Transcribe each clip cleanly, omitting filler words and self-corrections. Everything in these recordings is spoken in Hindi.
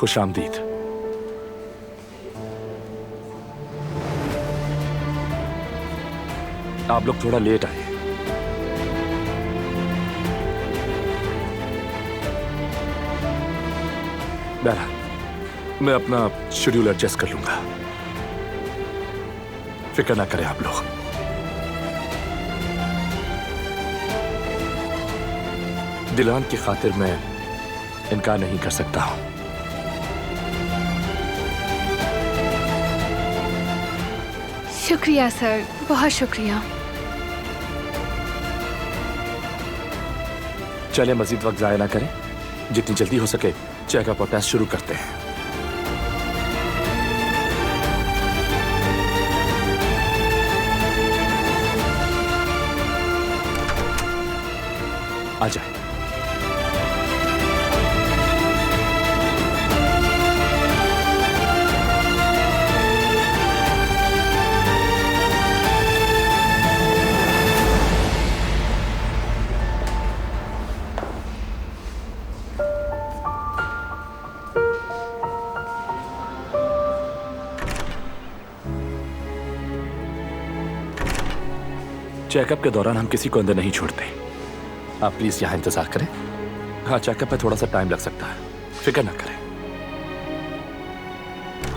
खुशामदीद। आप लोग थोड़ा लेट आए। बहरहाल मैं अपना शेड्यूल एडजस्ट कर लूंगा, फिक्र ना करें आप लोग। दिलान की खातिर मैं इनकार नहीं कर सकता हूं। शुक्रिया सर, बहुत शुक्रिया। चलें मजीद वक्त जाया ना करें, जितनी जल्दी हो सके चेकअप और टेस्ट शुरू करते हैं। आ जाए। चेकअप के दौरान हम किसी को अंदर नहीं छोड़ते। आप प्लीज यहां इंतजार करें। हाँ, चेकअप में थोड़ा सा टाइम लग सकता है, फिक्र ना करें।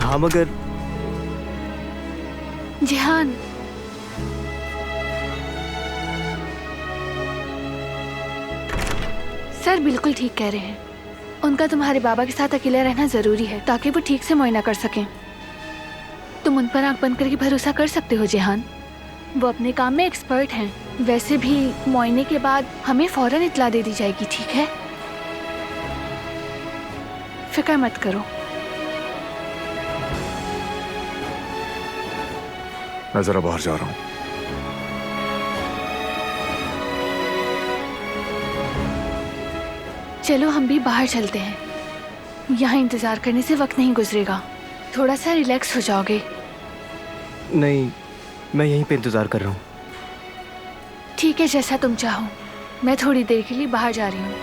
हाँ मगर जिहान, सर बिल्कुल ठीक कह रहे हैं। उनका तुम्हारे बाबा के साथ अकेले रहना जरूरी है ताकि वो ठीक से मुआयना कर सकें। तुम उन पर आंख बंद करके भरोसा कर सकते हो जिहान, वो अपने काम में एक्सपर्ट हैं। वैसे भी मुआयने के बाद हमें फौरन इत्तला दे दी जाएगी, ठीक है? फिक्र मत करो। मैं जरा बाहर जा रहा हूं। चलो हम भी बाहर चलते हैं, यहाँ इंतजार करने से वक्त नहीं गुजरेगा। थोड़ा सा रिलैक्स हो जाओगे। नहीं, मैं यहीं पे इंतजार कर रहा हूँ। ठीक है, जैसा तुम चाहो। मैं थोड़ी देर के लिए बाहर जा रही हूँ।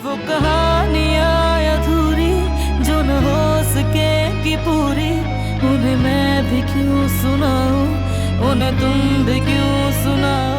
वो कहानियाँ अधूरी जो न हो सके कि पूरी, उन्हें मैं भी क्यों सुनाऊं, उन्हें तुम भी क्यों सुनाओ।